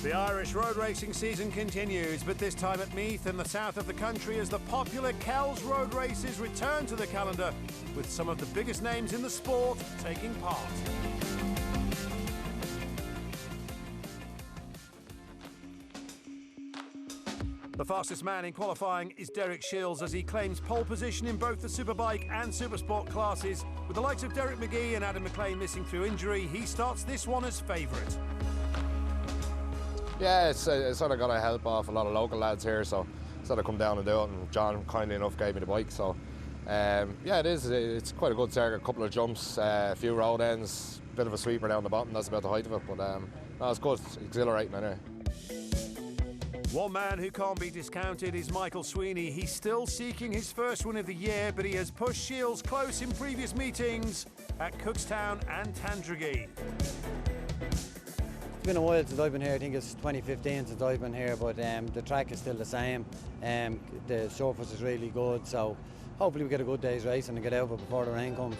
The Irish road racing season continues, but this time at Meath in the south of the country as the popular Kells Road Races return to the calendar with some of the biggest names in the sport taking part. The fastest man in qualifying is Derek Shields as he claims pole position in both the Superbike and Supersport classes. With the likes of Derek McGee and Adam McLean missing through injury, he starts this one as favourite. Yeah, it's sort of got a help off a lot of local lads here, so sort of come down and do it, and John kindly enough gave me the bike, so yeah, it is. It's quite a good circuit, a couple of jumps, a few road ends, a bit of a sweeper down the bottom, that's about the height of it, but no, it's good, it's exhilarating anyway. One man who can't be discounted is Michael Sweeney. He's still seeking his first win of the year, but he has pushed Shields close in previous meetings at Cookstown and Tandragee. It's been a while since I've been here. I think it's 2015 since I've been here, but the track is still the same. The surface is really good, so hopefully we get a good day's racing and get out of it before the rain comes.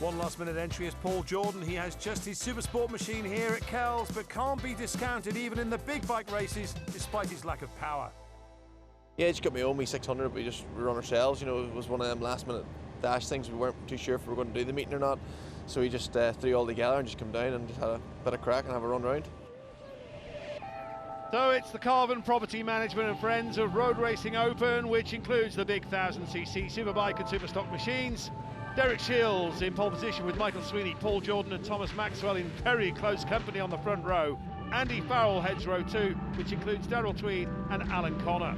One last-minute entry is Paul Jordan. He has just his Supersport machine here at Kells, but can't be discounted even in the big bike races, despite his lack of power. Yeah, just got me home, 600, but we run ourselves. You know, it was one of them last-minute dash things. We weren't too sure if we were going to do the meeting or not, so we just threw all together and just come down and just had a bit of crack and have a run round. So it's the Carvin Property Management and Friends of Road Racing Open, which includes the big 1000cc Superbike and Superstock machines. Derek Shields in pole position with Michael Sweeney, Paul Jordan and Thomas Maxwell in very close company on the front row. Andy Farrell heads row 2, which includes Daryl Tweed and Alan Connor.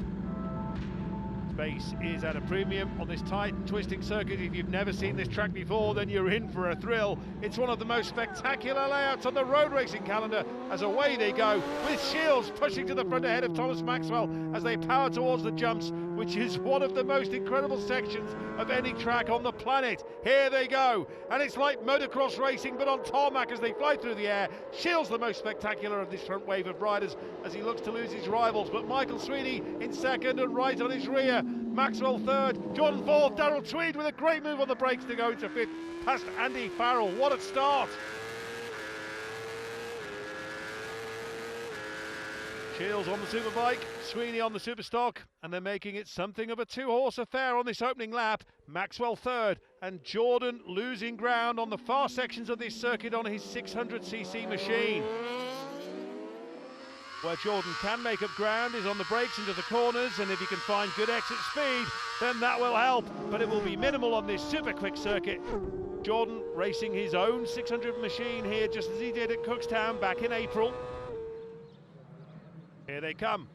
Space is at a premium on this tight and twisting circuit. If you've never seen this track before, then you're in for a thrill. It's one of the most spectacular layouts on the road racing calendar as away they go, with Shields pushing to the front ahead of Thomas Maxwell as they power towards the jumps, which is one of the most incredible sections of any track on the planet. Here they go, and it's like motocross racing but on tarmac as they fly through the air. Shields the most spectacular of this front wave of riders as he looks to lose his rivals, but Michael Sweeney in second and right on his rear. Maxwell third, Jordan fourth, Daryl Tweed with a great move on the brakes to go into fifth, past Andy Farrell. What a start! Shields on the Superbike, Sweeney on the Superstock, and they're making it something of a two-horse affair on this opening lap. Maxwell third, and Jordan losing ground on the far sections of this circuit on his 600cc machine. Where Jordan can make up ground is on the brakes into the corners, and if he can find good exit speed, then that will help, but it will be minimal on this super quick circuit. Jordan racing his own 600 machine here, just as he did at Cookstown back in April. Here they come.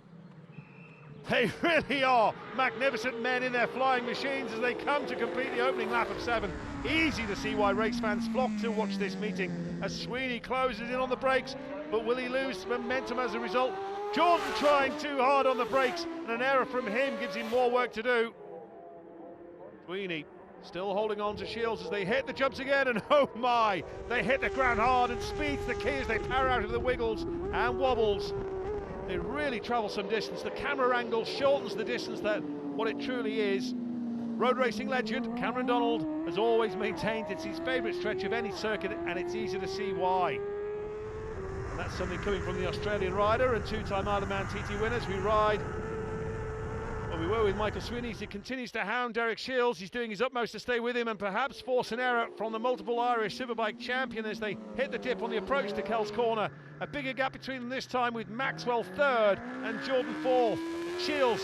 They really are magnificent men in their flying machines as they come to complete the opening lap of 7. Easy to see why race fans flock to watch this meeting as Sweeney closes in on the brakes, but will he lose momentum as a result? Jordan trying too hard on the brakes, and an error from him gives him more work to do. Sweeney still holding on to Shields as they hit the jumps again, and oh my, they hit the ground hard, and speed's the key as they power out of the wiggles and wobbles. They really travel some distance. The camera angle shortens the distance that what it truly is. Road racing legend Cameron Donald has always maintained it's his favourite stretch of any circuit, and it's easy to see why. And that's something coming from the Australian rider and two-time Isle of Man TT winners. We ride, well, we were with Michael Sweeney. He continues to hound Derek Shields. He's doing his utmost to stay with him and perhaps force an error from the multiple Irish Superbike champion as they hit the dip on the approach to Kells Corner. A bigger gap between them this time with Maxwell third and Jordan fourth. Shields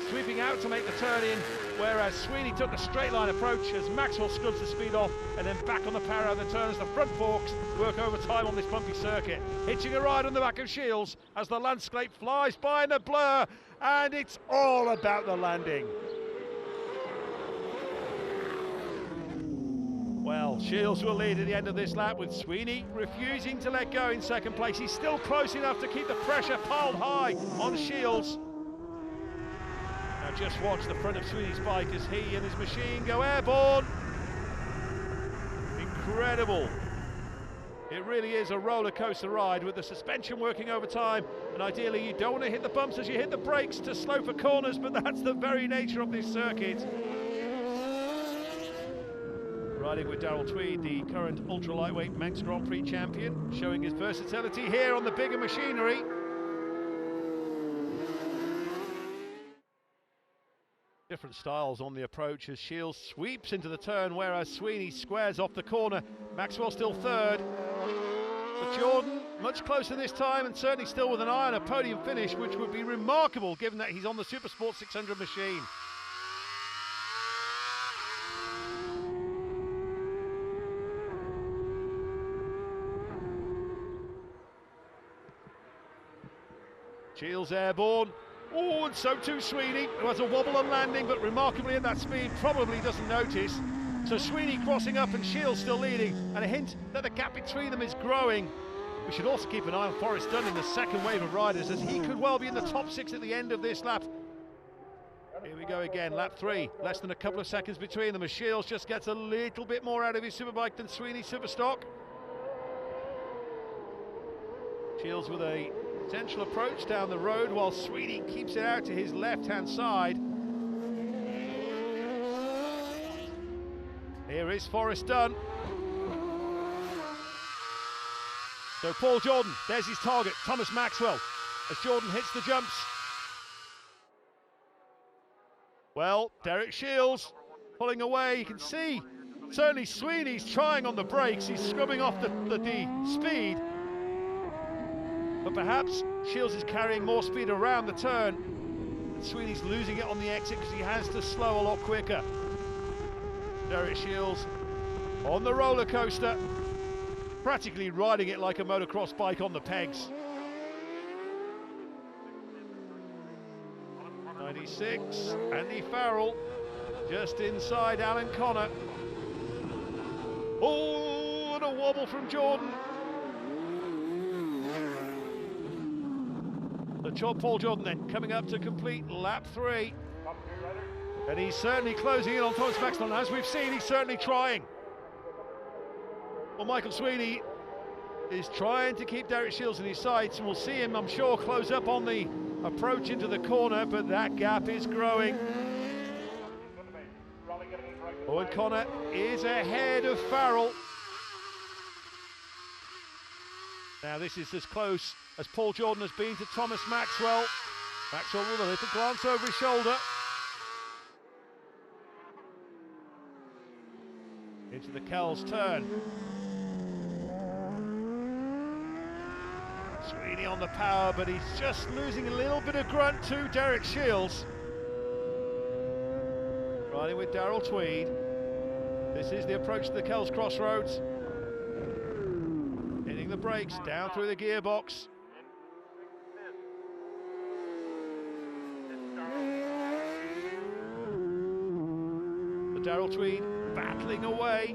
sweeping out to make the turn in, whereas Sweeney took a straight line approach as Maxwell scuds the speed off and then back on the power of the turn as the front forks work overtime on this bumpy circuit. Hitching a ride on the back of Shields as the landscape flies by in a blur, and it's all about the landing. Well, Shields will lead at the end of this lap with Sweeney refusing to let go in second place. He's still close enough to keep the pressure piled high on Shields. Now just watch the front of Sweeney's bike as he and his machine go airborne. Incredible. It really is a roller coaster ride with the suspension working overtime, and ideally you don't want to hit the bumps as you hit the brakes to slow for corners, but that's the very nature of this circuit. Riding with Daryl Tweed, the current ultra-lightweight Manx Grand Prix champion, showing his versatility here on the bigger machinery. Different styles on the approach as Shields sweeps into the turn, whereas Sweeney squares off the corner. Maxwell still third, but Jordan much closer this time, and certainly still with an eye on a podium finish, which would be remarkable given that he's on the Supersport 600 machine. Shields airborne. Oh, and so too Sweeney, who has a wobble on landing, but remarkably at that speed probably doesn't notice. So Sweeney crossing up and Shields still leading, and a hint that the gap between them is growing. We should also keep an eye on Forrest Dunn in the second wave of riders, as he could well be in the top 6 at the end of this lap. Here we go again, lap 3, less than a couple of seconds between them as Shields just gets a little bit more out of his superbike than Sweeney Superstock. Shields with a potential approach down the road while Sweeney keeps it out to his left-hand side. Here is Forrest Dunn. So Paul Jordan, there's his target, Thomas Maxwell, as Jordan hits the jumps. Well, Derek Shields pulling away, you can see certainly Sweeney's trying on the brakes, he's scrubbing off the speed. But perhaps Shields is carrying more speed around the turn, and Sweeney's losing it on the exit because he has to slow a lot quicker. Derek Shields on the roller coaster, practically riding it like a motocross bike on the pegs. 96, Andy Farrell, just inside Alan Connor. Oh, and a wobble from Jordan. Paul Jordan then coming up to complete lap 3, and he's certainly closing in on Thomas Maxwell. As we've seen, he's certainly trying. Well, Michael Sweeney is trying to keep Derek Shields in his sights, and we'll see him, I'm sure, close up on the approach into the corner, but that gap is growing. Owen Connor is ahead of Farrell. Now this is as close as Paul Jordan has been to Thomas Maxwell. Maxwell with a little glance over his shoulder. Into the Kells turn. Sweeney on the power, but he's just losing a little bit of grunt to Derek Shields. Riding with Darrell Tweed. This is the approach to the Kells Crossroads. Hitting the brakes, down through the gearbox. Darrell Tweed battling away.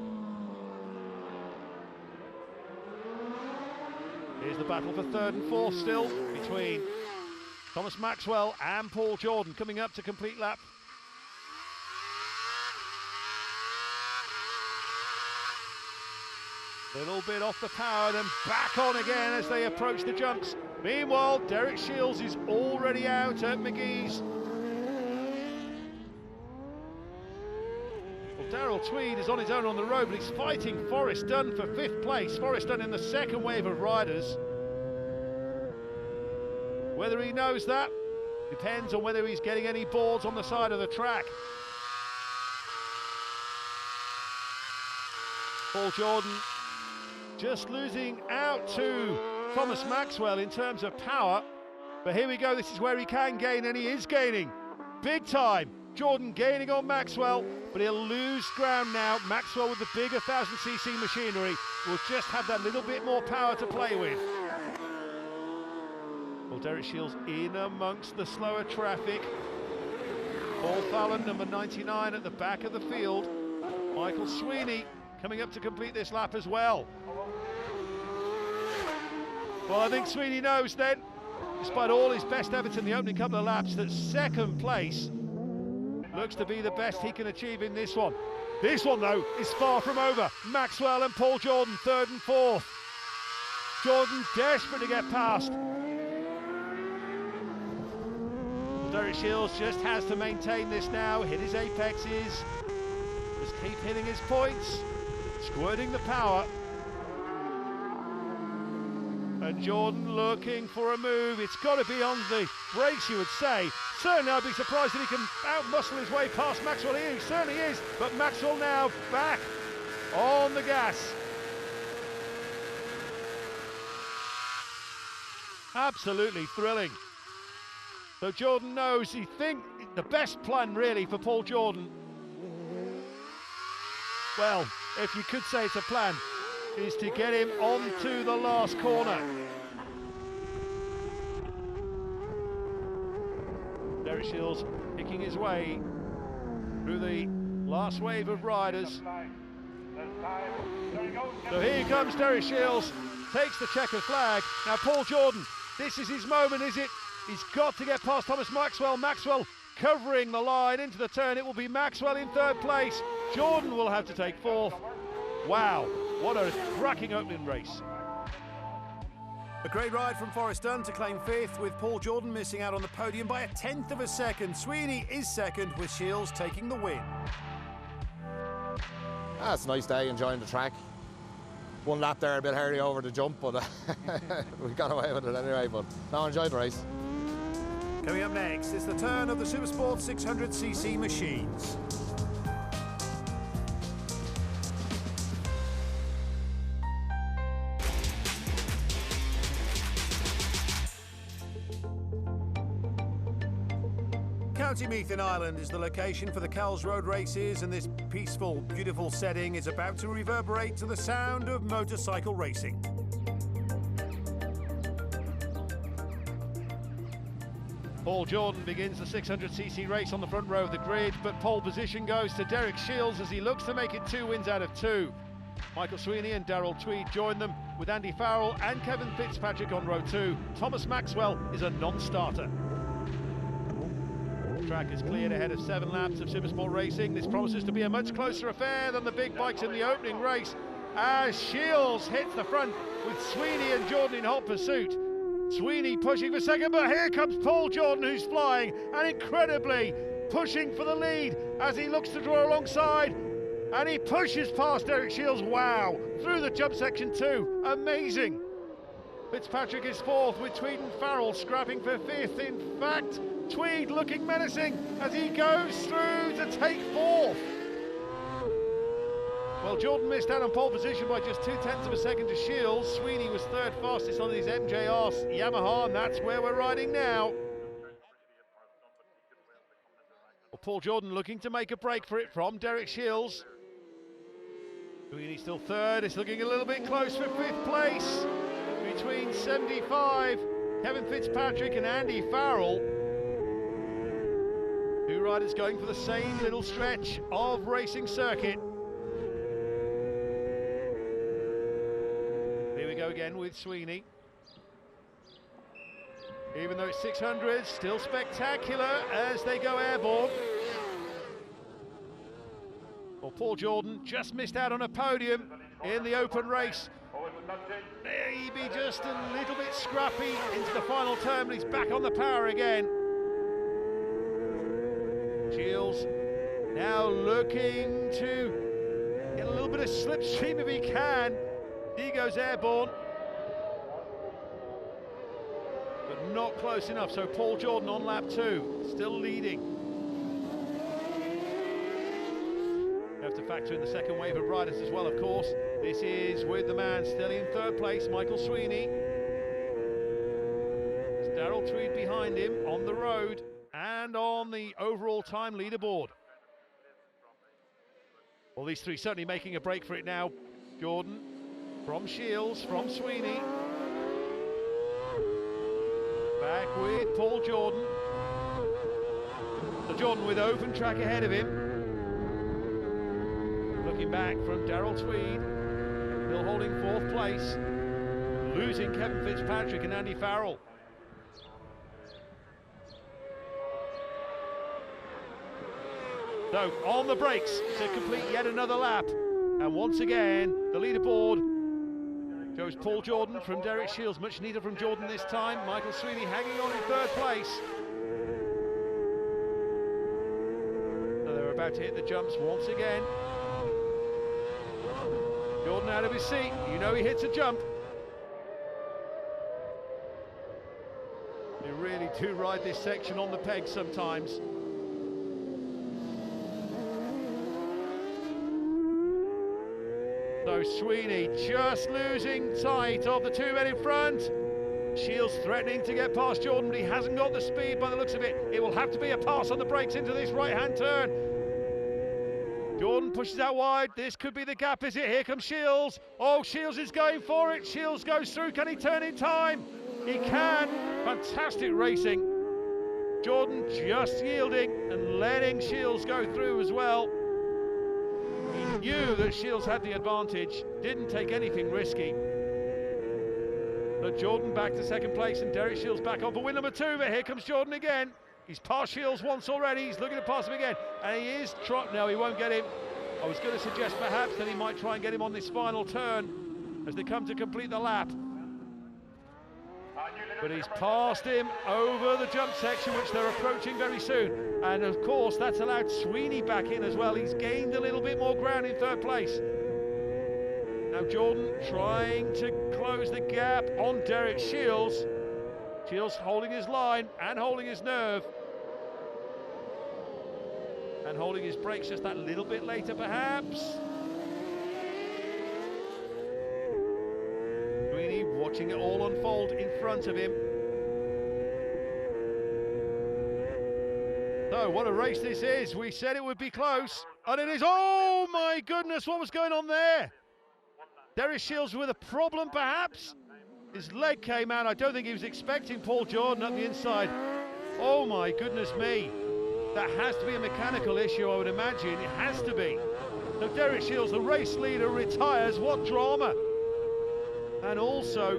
Here's the battle for third and fourth still between Thomas Maxwell and Paul Jordan coming up to complete lap. Little bit off the power, then back on again as they approach the jumps. Meanwhile, Derek Shields is already out at McGee's. Darrell Tweed is on his own on the road, but he's fighting Forrest Dunn for 5th place. Forrest Dunn in the second wave of riders. Whether he knows that depends on whether he's getting any boards on the side of the track. Paul Jordan just losing out to Thomas Maxwell in terms of power. But here we go, this is where he can gain, and he is gaining big time. Jordan gaining on Maxwell, but he'll lose ground now. Maxwell with the bigger 1000cc machinery will just have that little bit more power to play with. Well, Derek Shields in amongst the slower traffic. Paul Fallon, number 99, at the back of the field. Michael Sweeney coming up to complete this lap as well. Well, I think Sweeney knows then, despite all his best efforts in the opening couple of laps, that second place looks to be the best he can achieve in this one. This one, though, is far from over. Maxwell and Paul Jordan, third and fourth. Jordan desperate to get past. Derek Shields just has to maintain this now, hit his apexes, just keep hitting his points, squirting the power. And Jordan looking for a move. It's got to be on the brakes, you would say. Certainly I'd be surprised if he can out-muscle his way past Maxwell here. He certainly is. But Maxwell now back on the gas. Absolutely thrilling. So Jordan knows, he thinks the best plan really for Paul Jordan, well, if you could say it's a plan, is to get him onto the last corner. Derek Shields picking his way through the last wave of riders. So here comes Derek Shields, takes the checkered flag. Now Paul Jordan, this is his moment, is it? He's got to get past Thomas Maxwell. Maxwell covering the line into the turn. It will be Maxwell in third place. Jordan will have to take fourth. Wow, what a cracking opening race. A great ride from Forrest Dunn to claim fifth, with Paul Jordan missing out on the podium by 1/10 of a second. Sweeney is second, with Shields taking the win. It's a nice day, enjoying the track. One lap there, a bit hairy over the jump, but we got away with it anyway. But no, enjoyed the race. Coming up next, it's the turn of the Supersport 600cc machines. County Meath in Ireland is the location for the Kells Road Races, and this peaceful, beautiful setting is about to reverberate to the sound of motorcycle racing. Paul Jordan begins the 600cc race on the front row of the grid, but pole position goes to Derek Shields as he looks to make it 2 wins out of 2. Michael Sweeney and Darrell Tweed join them, with Andy Farrell and Kevin Fitzpatrick on row 2. Thomas Maxwell is a non-starter. The track is cleared ahead of 7 laps of Supersport racing. This promises to be a much closer affair than the big bikes in the opening race, as Shields hits the front with Sweeney and Jordan in hot pursuit. Sweeney pushing for second, but here comes Paul Jordan, who's flying and incredibly pushing for the lead as he looks to draw alongside, and he pushes past Derek Shields. Wow, through the jump section too, amazing. Fitzpatrick is fourth, with Tweed and Farrell scrapping for fifth. In fact, Tweed looking menacing as he goes through to take fourth. Well, Jordan missed out on pole position by just 0.2 of a second to Shields. Sweeney was third fastest on his MJR Yamaha, and that's where we're riding now. Well, Paul Jordan looking to make a break for it from Derek Shields. Sweeney still third. It's looking a little bit close for fifth place between 75, Kevin Fitzpatrick and Andy Farrell. 2 riders going for the same little stretch of racing circuit. Here we go again with Sweeney. Even though it's 600, still spectacular as they go airborne. Well, Paul Jordan just missed out on a podium in the open race. Maybe just a little bit scrappy into the final turn, but he's back on the power again. Shields now looking to get a little bit of slipstream if he can. He goes airborne, but not close enough. So Paul Jordan on lap 2, still leading. You have to factor in the second wave of riders as well, of course. This is with the man still in third place, Michael Sweeney. There's Darrell Tweed behind him on the road and on the overall time leaderboard. Well, these three certainly making a break for it now. Jordan from Shields, from Sweeney. Back with Paul Jordan. So Jordan with open track ahead of him. Looking back from Darrell Tweed, still holding fourth place, losing Kevin Fitzpatrick and Andy Farrell. So on the brakes to complete yet another lap, and once again the leaderboard shows Paul Jordan from Derek Shields, much needed from Jordan this time. Michael Sweeney hanging on in third place. So they're about to hit the jumps once again. Jordan out of his seat, you know he hits a jump. They really do ride this section on the peg sometimes. So Sweeney just losing sight of the two men in front. Shields threatening to get past Jordan, but he hasn't got the speed by the looks of it. It will have to be a pass on the brakes into this right-hand turn. Jordan pushes out wide. This could be the gap, is it? Here comes Shields. Oh, Shields is going for it. Shields goes through. Can he turn in time? He can. Fantastic racing. Jordan just yielding and letting Shields go through as well. He knew that Shields had the advantage, didn't take anything risky. But Jordan back to second place and Derek Shields back on for win number 2, but here comes Jordan again. He's passed Shields once already, he's looking to pass him again, and he is no, he won't get him. I was going to suggest perhaps that he might try and get him on this final turn as they come to complete the lap. But he's passed him over the jump section, which they're approaching very soon. And of course, that's allowed Sweeney back in as well. He's gained a little bit more ground in third place. Now Jordan trying to close the gap on Derek Shields. Shields holding his line and holding his nerve. And holding his brakes just that little bit later perhaps. Sweeney watching it all unfold in front of him. So what a race this is. We said it would be close, and it is. Oh my goodness, what was going on there? Derek Shields with a problem perhaps. His leg came out. I don't think he was expecting Paul Jordan up the inside. Oh my goodness me. That has to be a mechanical issue, I would imagine. It has to be. So Derek Shields, the race leader, retires. What drama. And also,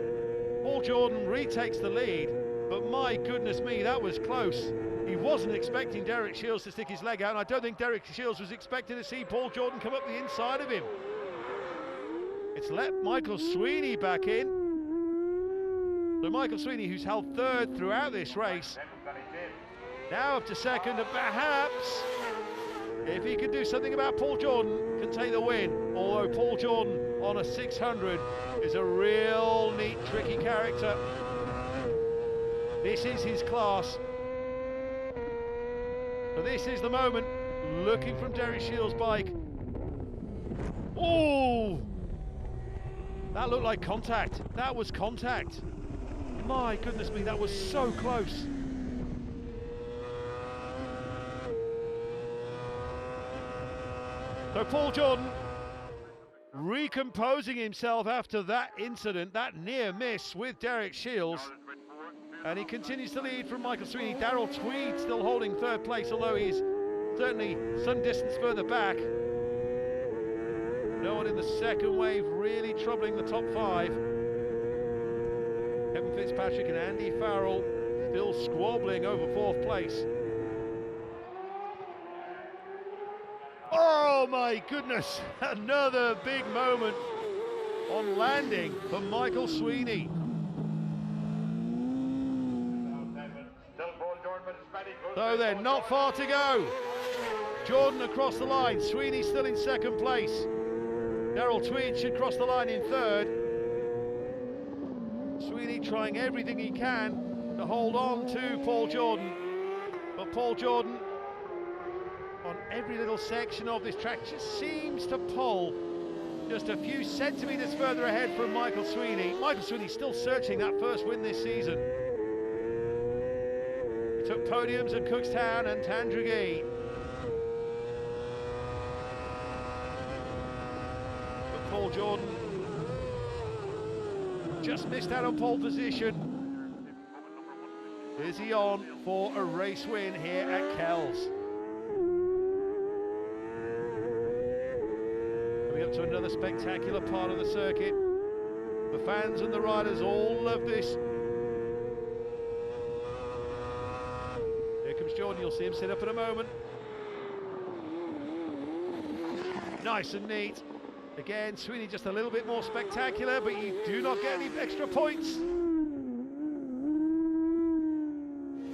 Paul Jordan retakes the lead. But my goodness me, that was close. He wasn't expecting Derek Shields to stick his leg out. And I don't think Derek Shields was expecting to see Paul Jordan come up the inside of him. It's let Michael Sweeney back in. So Michael Sweeney, who's held third throughout this race, now up to second, and perhaps, if he can do something about Paul Jordan, can take the win. Although Paul Jordan on a 600 is a real neat, tricky character. This is his class. So this is the moment, looking from Derek Shields' bike. Oh! That looked like contact. That was contact. My goodness me, that was so close. So Paul Jordan recomposing himself after that incident, that near miss with Derek Shields. And he continues to lead from Michael Sweeney. Darrell Tweed still holding third place, although he's certainly some distance further back. No one in the second wave really troubling the top 5. Kevin Fitzpatrick and Andy Farrell still squabbling over 4th place. Oh my goodness, another big moment on landing for Michael Sweeney. So then, not far to go. Jordan across the line, Sweeney still in second place. Darrell Tweed should cross the line in third. Sweeney trying everything he can to hold on to Paul Jordan. But Paul Jordan, on every little section of this track, just seems to pull just a few centimetres further ahead from Michael Sweeney. Michael Sweeney still searching that first win this season. He took podiums at Cookstown and Tandragee. But Paul Jordan just missed out on pole position. Is he on for a race win here at Kells? Coming up to another spectacular part of the circuit. The fans and the riders all love this. Here comes Jordan, you'll see him sit up in a moment. Nice and neat. Again, Sweeney just a little bit more spectacular, but you do not get any extra points.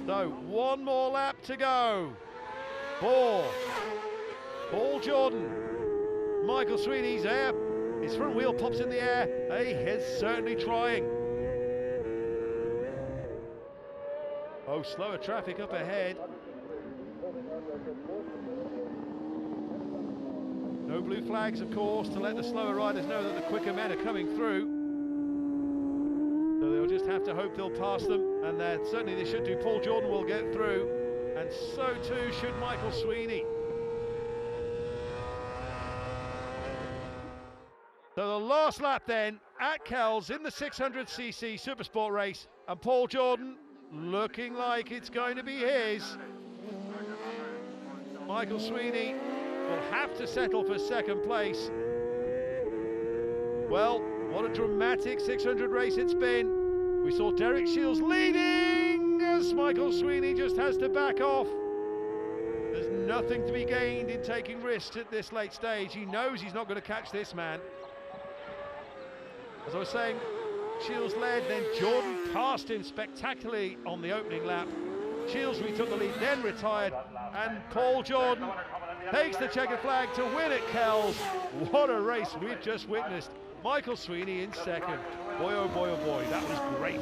So, one more lap to go. 4. Paul Jordan. Michael Sweeney's there. His front wheel pops in the air. He is certainly trying. Oh, slower traffic up ahead. No blue flags, of course, to let the slower riders know that the quicker men are coming through. So they'll just have to hope they'll pass them, and certainly they should do. Paul Jordan will get through, and so too should Michael Sweeney. So the last lap then at Kells in the 600cc Supersport race, and Paul Jordan looking like it's going to be his. Michael Sweeney will have to settle for second place. Well, what a dramatic 600 race it's been. We saw Derek Shields leading as Michael Sweeney just has to back off. There's nothing to be gained in taking risks at this late stage. He knows he's not going to catch this man. As I was saying, Shields led, then Jordan passed him spectacularly on the opening lap. Shields retook the lead, then retired, and Paul Jordan takes the checkered flag to win at Kells. What a race we've just witnessed. Michael Sweeney in second. Boy, oh boy, oh boy, that was great.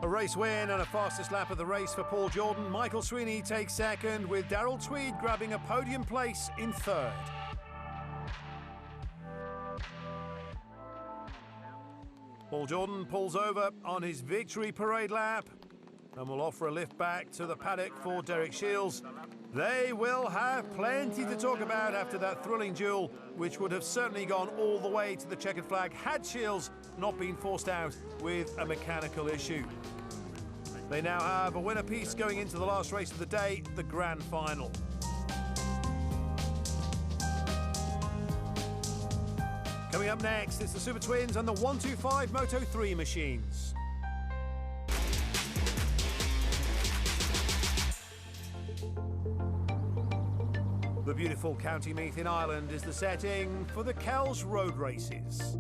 A race win and a fastest lap of the race for Paul Jordan. Michael Sweeney takes second, with Darrell Tweed grabbing a podium place in third. Paul Jordan pulls over on his victory parade lap and will offer a lift back to the paddock for Derek Shields. They will have plenty to talk about after that thrilling duel, which would have certainly gone all the way to the checkered flag had Shields not been forced out with a mechanical issue. They now have a winner piece going into the last race of the day, the grand final. Coming up next, it's the Super Twins and the 125 Moto 3 machines. The beautiful County Meath in Ireland is the setting for the Kells Road Races.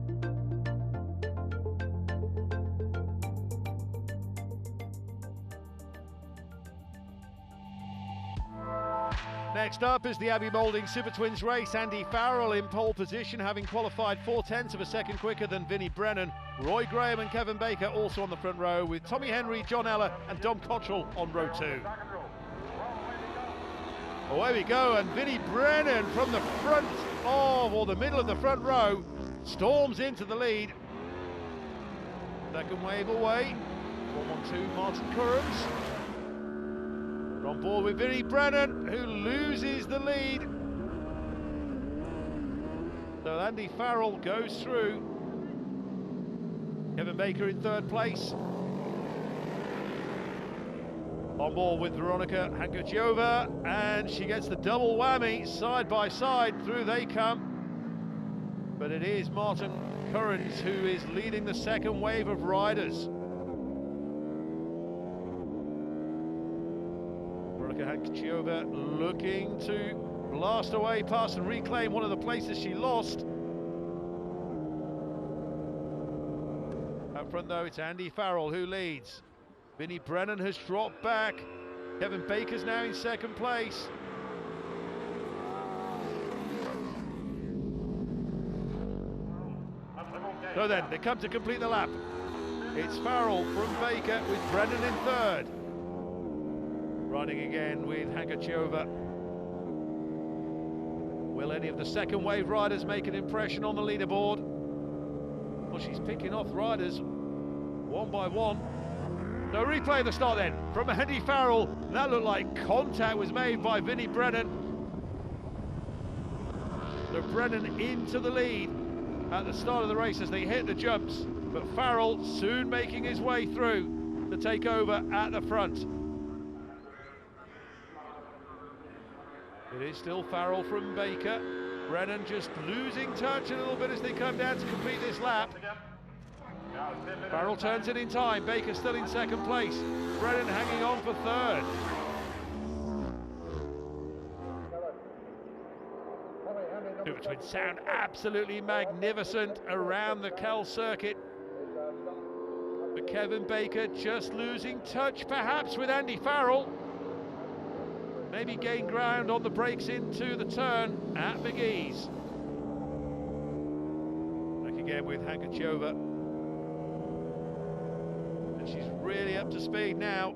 Next up is the Abbey Moulding Super Twins race. Andy Farrell in pole position, having qualified 0.4 of a second quicker than Vinnie Brennan. Roy Graham and Kevin Baker also on the front row, with Tommy Henry, John Ella and Dom Cottrell on row 2. Away we go, and Vinnie Brennan from the front of, or the middle of the front row, storms into the lead. Second wave away. 1-1-2, Martin Currans. We're on board with Vinnie Brennan, who loses the lead. So Andy Farrell goes through. Kevin Baker in third place. On board with Veronica Hankachiova, and she gets the double whammy, side by side, through they come. But it is Martin Currans who is leading the second wave of riders. Veronica Hankachiova looking to blast away past and reclaim one of the places she lost. Up front though, it's Andy Farrell who leads. Vinnie Brennan has dropped back. Kevin Baker's now in second place. So then, they come to complete the lap. It's Farrell from Baker with Brennan in third. Riding again with Hankachiova. Will any of the second wave riders make an impression on the leaderboard? Well, she's picking off riders one by one. So replay of the start then from Andy Farrell. That looked like contact was made by Vinnie Brennan. So Brennan into the lead at the start of the race as they hit the jumps, but Farrell soon making his way through to take over at the front. It is still Farrell from Baker. Brennan just losing touch a little bit as they come down to complete this lap. Farrell turns it in time. Baker still in second place. Brennan hanging on for third. Super Twins sound absolutely magnificent around the Kells circuit. But Kevin Baker just losing touch perhaps with Andy Farrell. maybe gain ground on the brakes into the turn at McGee's. Back again with Hankachova. And she's really up to speed now.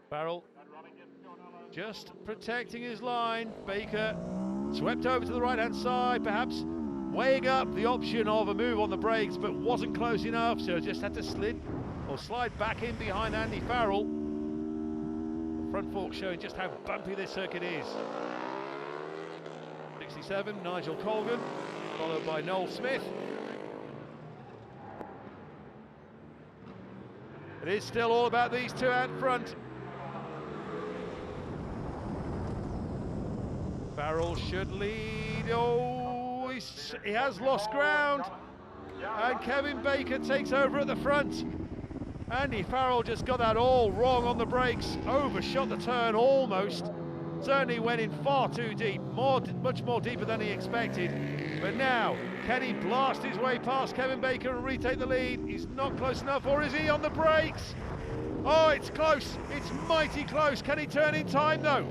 Farrell just protecting his line. Baker swept over to the right-hand side, perhaps weighing up the option of a move on the brakes, but wasn't close enough, so just had to slide back in behind Andy Farrell. The front fork showing just how bumpy this circuit is. 67, Nigel Colgan, followed by Noel Smith. It is still all about these two out front. Farrell should lead. Oh, he has lost ground. And Kevin Baker takes over at the front. Andy Farrell just got that all wrong on the brakes. Overshot the turn almost. Certainly went in far too deep. Much more deeper than he expected. But now, can he blast his way past Kevin Baker and retake the lead? He's not close enough, or is he on the brakes? Oh, it's close. It's mighty close. Can he turn in time, though?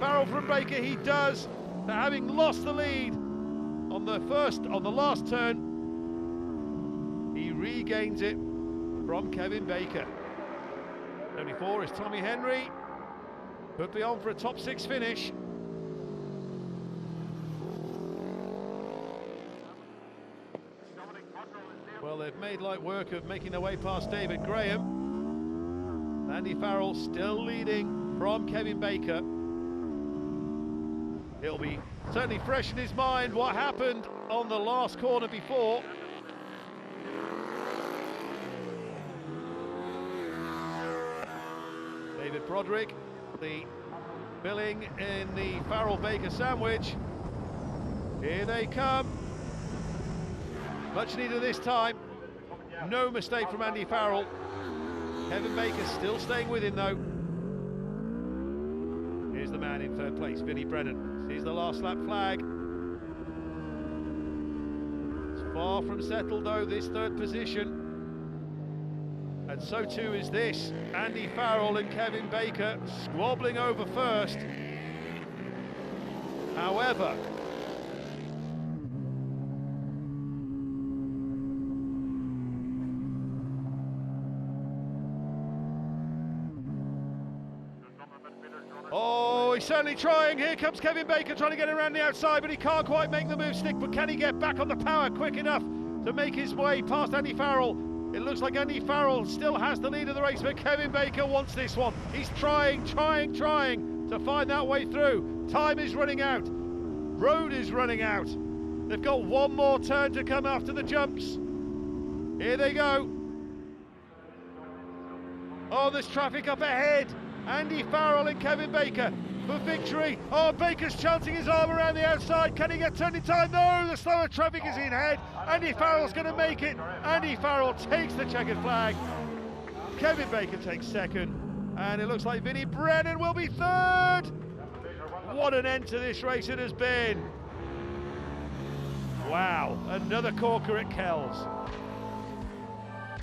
Farrell from Baker, he does. So having lost the lead on the last turn, he regains it from Kevin Baker. 74 is Tommy Henry. Could be on for a top 6 finish. Well, they've made light work of making their way past David Graham. Andy Farrell still leading from Kevin Baker. It'll be certainly fresh in his mind what happened on the last corner before. David Broderick, the filling in the Farrell-Baker sandwich. Here they come. Much needed this time. No mistake from Andy Farrell. Kevin Baker still staying with him though. Here's the man in third place, Vinnie Brennan. Sees the last lap flag. It's far from settled though, this third position. And so too is this. Andy Farrell and Kevin Baker squabbling over first. However, oh, he's certainly trying. Here comes Kevin Baker trying to get around the outside, but he can't quite make the move stick. But can he get back on the power quick enough to make his way past Andy Farrell? It looks like Andy Farrell still has the lead of the race, but Kevin Baker wants this one. He's trying to find that way through. Time is running out. Road is running out. They've got one more turn to come after the jumps. Here they go. Oh, there's traffic up ahead. Andy Farrell and Kevin Baker for victory. Oh, Baker's chanting his arm around the outside. Can he get turned in time? No, the slower traffic is in head. Andy Farrell's going to make it. Andy Farrell takes the checkered flag. Kevin Baker takes second. And it looks like Vinnie Brennan will be third. What an end to this race it has been. Wow, another corker at Kells.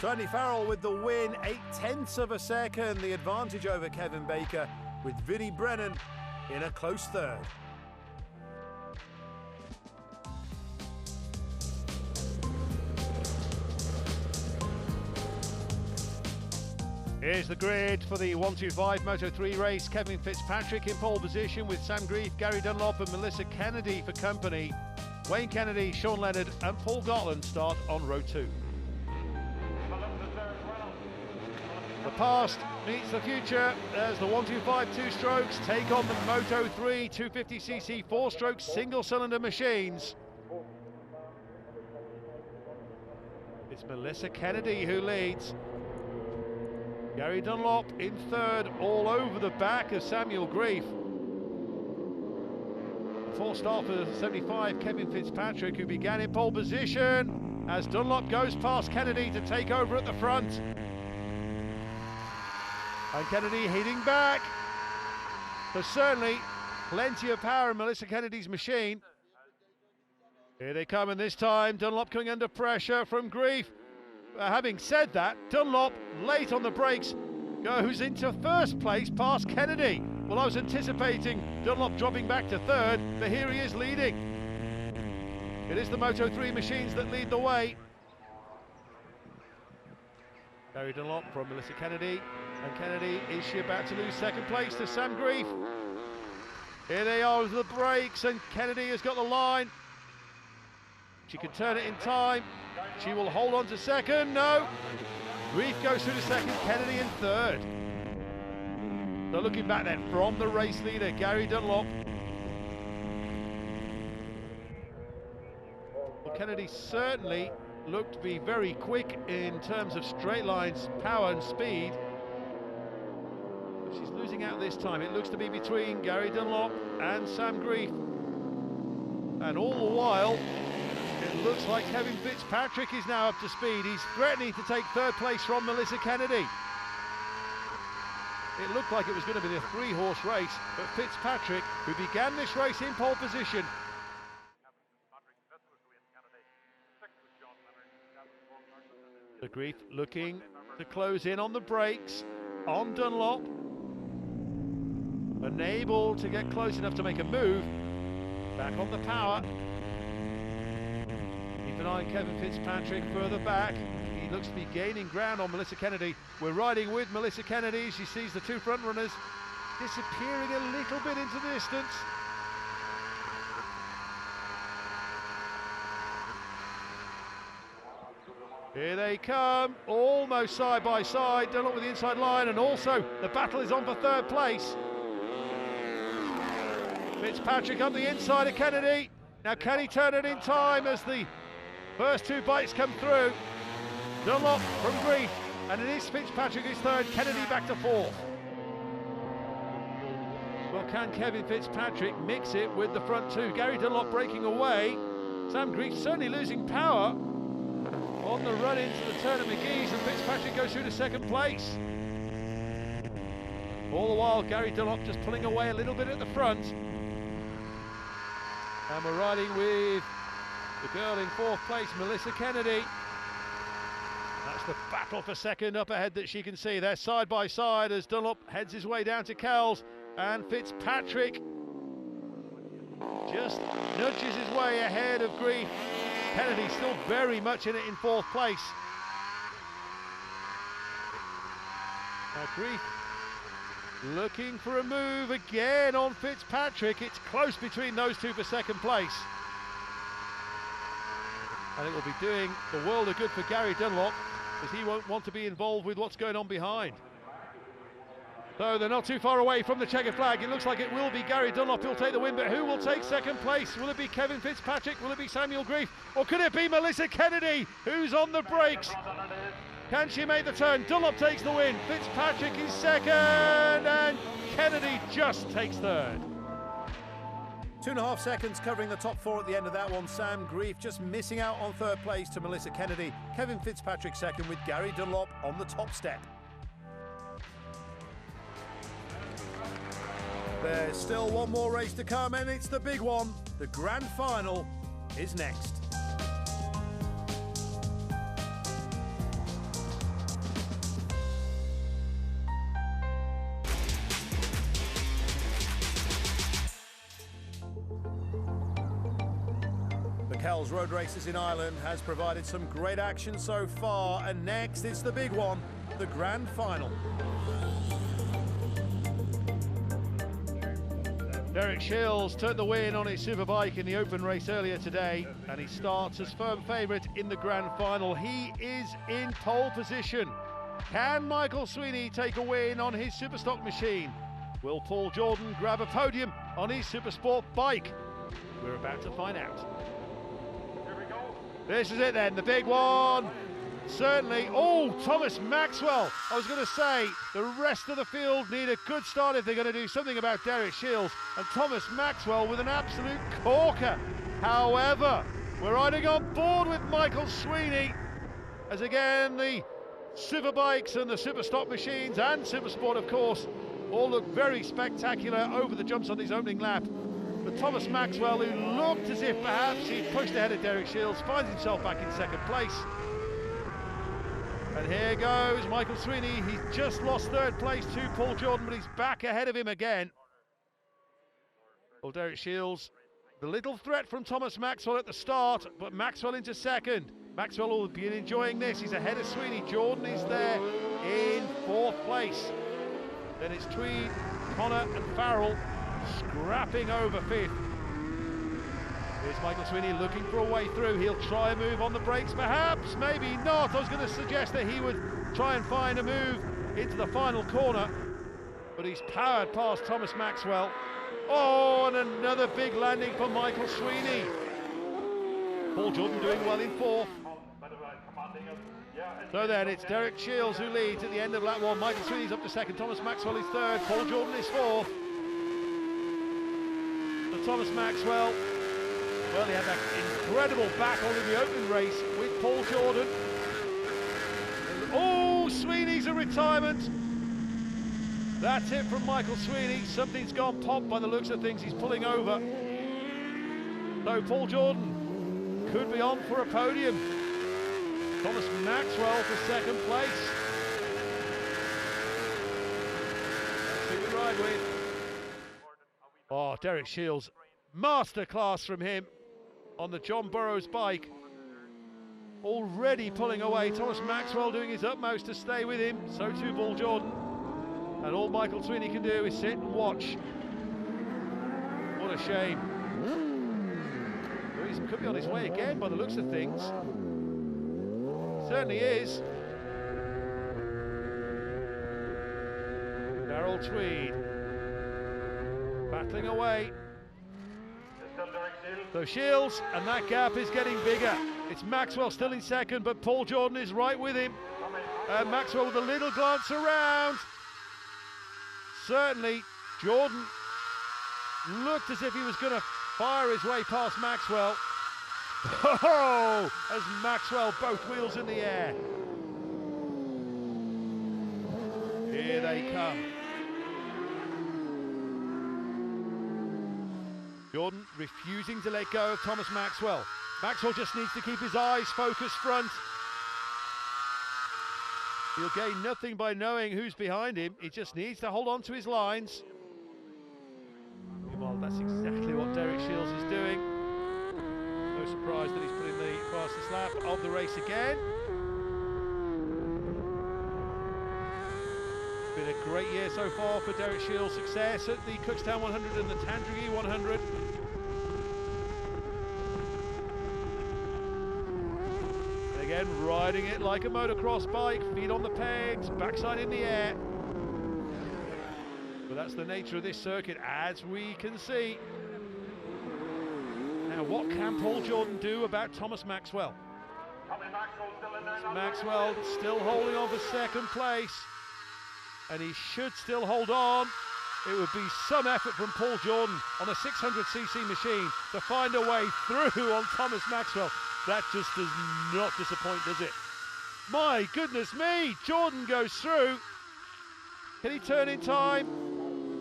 Andy Farrell with the win, 0.8 of a second, the advantage over Kevin Baker, with Vinnie Brennan in a close third. Here's the grid for the 125 Moto 3 race. Kevin Fitzpatrick in pole position with Sam Grief, Gary Dunlop and Melissa Kennedy for company. Wayne Kennedy, Sean Leonard and Paul Gotland start on row 2. The past meets the future as the 125 two-strokes take on the Moto 3 250cc four-stroke single-cylinder machines. It's Melissa Kennedy who leads. Gary Dunlop in third, all over the back of Samuel Grief. Fourth start for 75, Kevin Fitzpatrick, who began in pole position as Dunlop goes past Kennedy to take over at the front. And Kennedy heading back. There's certainly plenty of power in Melissa Kennedy's machine. Here they come, and this time Dunlop coming under pressure from Grief. Having said that, Dunlop, late on the brakes, goes into first place past Kennedy. Well, I was anticipating Dunlop dropping back to third, but here he is leading. It is the Moto 3 machines that lead the way. Gary Dunlop from Melissa Kennedy, and Kennedy, is she about to lose second place to Sam Grief? Here they are with the brakes, and Kennedy has got the line. She can turn it in time. She will hold on to second. No. Grief goes through to second, Kennedy in third. So looking back then from the race leader, Gary Dunlop. Well, Kennedy certainly looked to be very quick in terms of straight lines, power and speed. But she's losing out this time. It looks to be between Gary Dunlop and Sam Grief. And all the while, it looks like Kevin Fitzpatrick is now up to speed. He's threatening to take third place from Melissa Kennedy. It looked like it was going to be the three-horse race, but Fitzpatrick, who began this race in pole position, the Grief looking to close in on the brakes on Dunlop, unable to get close enough to make a move. Back on the power. Keep an eye on Kevin Fitzpatrick further back. He looks to be gaining ground on Melissa Kennedy. We're riding with Melissa Kennedy. She sees the two front runners disappearing a little bit into the distance. Here they come, almost side by side. Dunlop with the inside line, and also the battle is on for third place. Fitzpatrick up the inside of Kennedy. Now can he turn it in time as the first two bikes come through? Dunlop from Grief, and it is Fitzpatrick who's third, Kennedy back to fourth. Well, can Kevin Fitzpatrick mix it with the front two? Gary Dunlop breaking away. Sam Grief certainly losing power on the run into the turn of McGee's, and Fitzpatrick goes through to second place. All the while, Gary Dunlop just pulling away a little bit at the front. And we're riding with the girl in fourth place, Melissa Kennedy. That's the battle for second up ahead that she can see. They're side by side as Dunlop heads his way down to Kells, and Fitzpatrick just nudges his way ahead of Grief. Kennedy still very much in it in fourth place. Now Grief looking for a move again on Fitzpatrick. It's close between those two for second place. And it will be doing the world of good for Gary Dunlop, because he won't want to be involved with what's going on behind. So they're not too far away from the checkered flag. It looks like it will be Gary Dunlop who'll take the win, but who will take second place? Will it be Kevin Fitzpatrick? Will it be Samuel Grief? Or could it be Melissa Kennedy, who's on the brakes? Can she make the turn? Dunlop takes the win. Fitzpatrick is second, and Kennedy just takes third. 2.5 seconds covering the top four at the end of that one. Sam Grief just missing out on third place to Melissa Kennedy. Kevin Fitzpatrick second, with Gary Dunlop on the top step. There's still one more race to come, and it's the big one. The grand final is next. The Kells Road Races in Ireland has provided some great action so far, and next it's the big one, the grand final. Derek Shields took the win on his superbike in the open race earlier today, and he starts as firm favourite in the grand final. He is in pole position. Can Michael Sweeney take a win on his Superstock machine? Will Paul Jordan grab a podium on his Supersport bike? We're about to find out. Here we go. This is it then, the big one. Certainly. Oh, Thomas Maxwell. I was going to say, the rest of the field need a good start if they're going to do something about Derek Shields. And Thomas Maxwell with an absolute corker. However, we're riding on board with Michael Sweeney, as again the Superbikes and the Superstock machines and Supersport, of course, all look very spectacular over the jumps on this opening lap. But Thomas Maxwell, who looked as if perhaps he pushed ahead of Derek Shields, finds himself back in second place. And here goes Michael Sweeney. He's just lost third place to Paul Jordan, but he's back ahead of him again. Well, Derek Shields, the little threat from Thomas Maxwell at the start, but Maxwell into second. Maxwell will be enjoying this. He's ahead of Sweeney. Jordan is there in fourth place. Then it's Tweed, Connor and Farrell scrapping over fifth. Here's Michael Sweeney looking for a way through. He'll try a move on the brakes, perhaps, maybe not. I was going to suggest that he would try and find a move into the final corner, but he's powered past Thomas Maxwell. Oh, and another big landing for Michael Sweeney. Paul Jordan doing well in fourth. So then it's Derek Shields who leads at the end of lap one. Michael Sweeney's up to second, Thomas Maxwell is third, Paul Jordan is fourth. So Thomas Maxwell, well, he had that incredible battle in the opening race with Paul Jordan. Oh, Sweeney's a retirement. That's it from Michael Sweeney. Something's gone pop by the looks of things. He's pulling over. So Paul Jordan could be on for a podium. Thomas Maxwell for second place. That's who we ride with. Oh, Derek Shields, masterclass from him on the John Burroughs bike. Already pulling away. Thomas Maxwell doing his utmost to stay with him. So too Paul Jordan. And all Michael Sweeney can do is sit and watch. What a shame. Well, he could be on his way again by the looks of things. Certainly is. Darrell Tweed battling away. So Shields, and that gap is getting bigger. It's Maxwell still in second, but Paul Jordan is right with him. And Maxwell with a little glance around. Certainly, Jordan looked as if he was going to fire his way past Maxwell. Oh, as Maxwell both wheels in the air. Here they come. Jordan refusing to let go of Thomas Maxwell. Maxwell just needs to keep his eyes focused front. He'll gain nothing by knowing who's behind him. He just needs to hold on to his lines. Meanwhile, that's exactly what Derek Shields is doing. No surprise that he's putting the fastest lap of the race again. It's been a great year so far for Derek Shields' success at the Cookstown 100 and the Tandragee 100. Again, riding it like a motocross bike, feet on the pegs, backside in the air. But that's the nature of this circuit, as we can see. Now, what can Paul Jordan do about Thomas Maxwell? Maxwell still holding on for second place, and he should still hold on. It would be some effort from Paul Jordan on a 600cc machine to find a way through on Thomas Maxwell. That just does not disappoint, does it? My goodness me, Jordan goes through. Can he turn in time?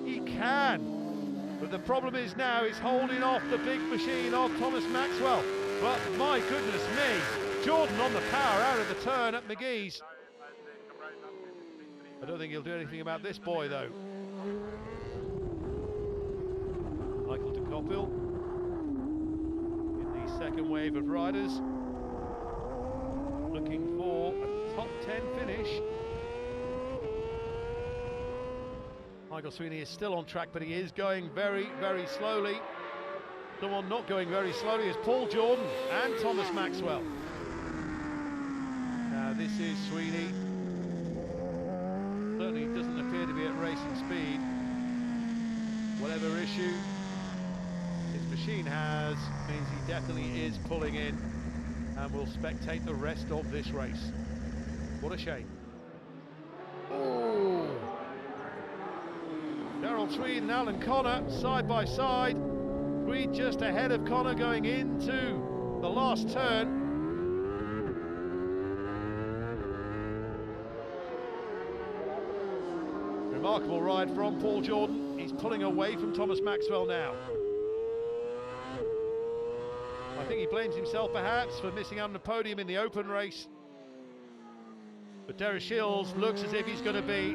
He can. But the problem is now he's holding off the big machine of Thomas Maxwell. But my goodness me, Jordan on the power out of the turn at McGee's. I don't think he'll do anything about this boy, though. Michael de Koppel in the second wave of riders, looking for a top 10 finish. Michael Sweeney is still on track, but he is going very, very slowly. Someone not going very slowly is Paul Jordan and Thomas Maxwell. Now this is Sweeney. Certainly doesn't appear to be at racing speed. Whatever issue his machine has means he definitely is pulling in and will spectate the rest of this race. What a shame. Oh! Darrell Tweed and Alan Connor side by side. Tweed just ahead of Connor going into the last turn. Remarkable ride from Paul Jordan. He's pulling away from Thomas Maxwell now. I think he blames himself perhaps for missing out on the podium in the open race. But Derek Shields looks as if he's going to be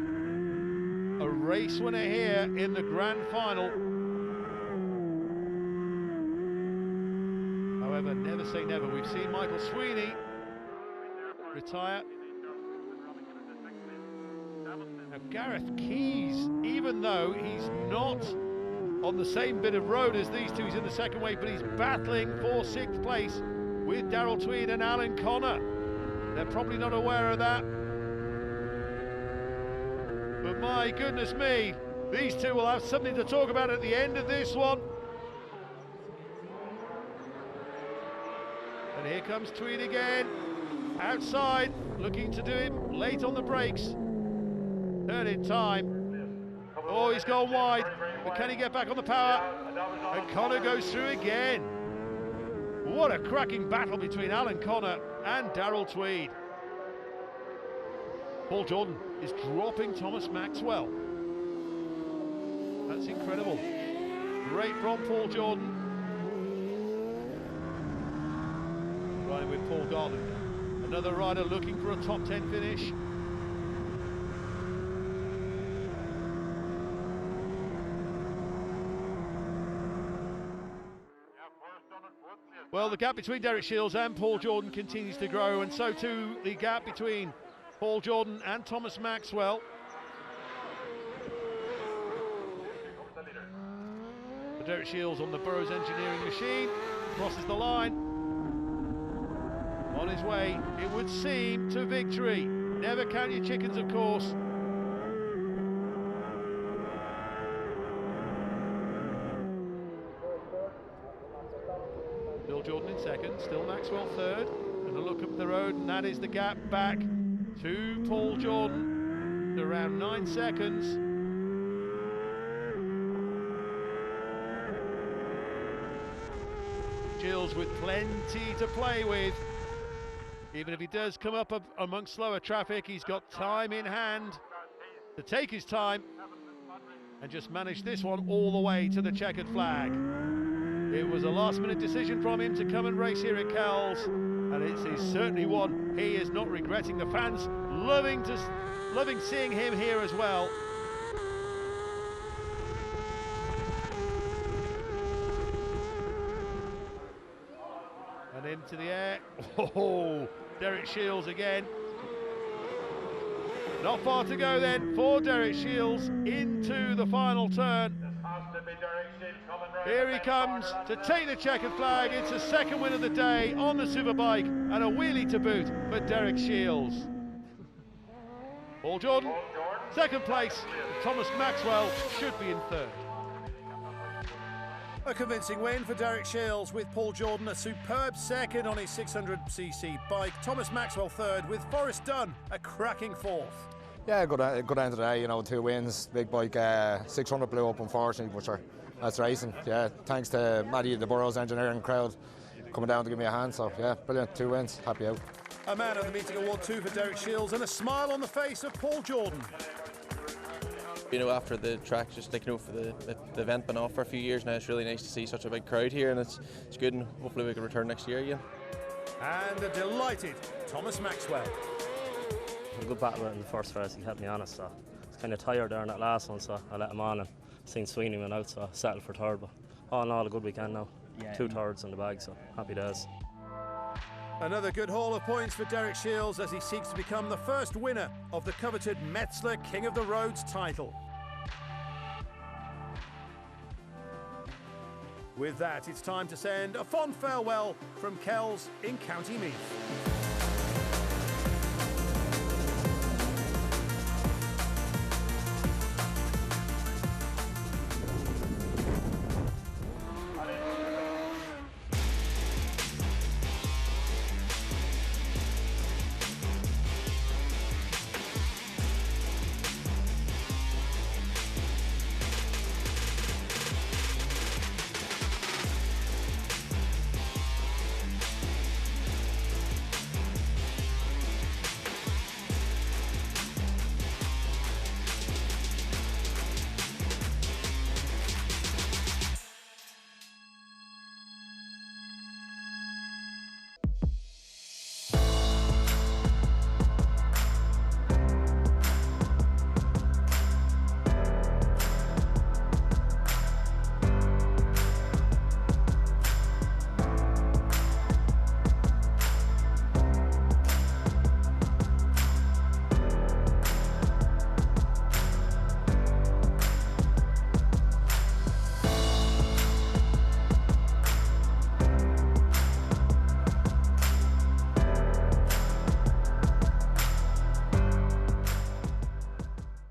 a race winner here in the grand final. However, never say never. We've seen Michael Sweeney retire. Now Gareth Keys, even though he's not on the same bit of road as these two, he's in the second wave, but he's battling for 6th place with Darrell Tweed and Alan Connor. They're probably not aware of that. But my goodness me, these two will have something to talk about at the end of this one. And here comes Tweed again, outside, looking to do him late on the brakes. Third in time. Oh, he's gone wide, but can he get back on the power? And Connor goes through again. What a cracking battle between Alan Connor and Darrell Tweed. Paul Jordan is dropping Thomas Maxwell. That's incredible. Great from Paul Jordan. Riding with Paul Garland. Another rider looking for a top 10 finish. Well, the gap between Derek Shields and Paul Jordan continues to grow, and so too the gap between Paul Jordan and Thomas Maxwell. Derek Shields on the Burroughs Engineering machine crosses the line. On his way, it would seem, to victory. Never count your chickens, of course. Bill Jordan in second, still Maxwell third. And a look up the road, and that is the gap back to Paul Jordan, around 9 seconds. Shields with plenty to play with. Even if he does come up amongst slower traffic, he's got time in hand to take his time and just manage this one all the way to the checkered flag. It was a last-minute decision from him to come and race here at Kells, and it's certainly one he is not regretting. The fans loving seeing him here as well. And into the air. Oh, Derek Shields again. Not far to go then for Derek Shields into the final turn. Here he comes to take the checkered flag. It's a second win of the day on the superbike and a wheelie to boot for Derek Shields. Paul Jordan, second place. Thomas Maxwell should be in third. A convincing win for Derek Shields, with Paul Jordan a superb second on his 600cc bike. Thomas Maxwell third, with Forrest Dunn a cracking fourth. Yeah, good end of the day, you know, 2 wins. Big bike, 600 blew up unfortunately, but sure, that's racing. Yeah, thanks to Matty, the Burroughs Engineering crowd, coming down to give me a hand. So yeah, brilliant, 2 wins, happy out. A Man of the Meeting Award 2 for Derek Shields, and a smile on the face of Paul Jordan. You know, after the track just taking over the event, been off for a few years now, it's really nice to see such a big crowd here, and it's good, and hopefully we can return next year again. And a delighted Thomas Maxwell. A good battle in the first race, he kept me honest, so I was kind of tired there in that last one, so I let him on and seen Sweeney went out, so I settled for third. But all in all, a good weekend now. Yeah, 2 thirds in the bag, so happy days. Another good haul of points for Derek Shields as he seeks to become the first winner of the coveted Metzler King of the Roads title. With that, it's time to send a fond farewell from Kells in County Meath.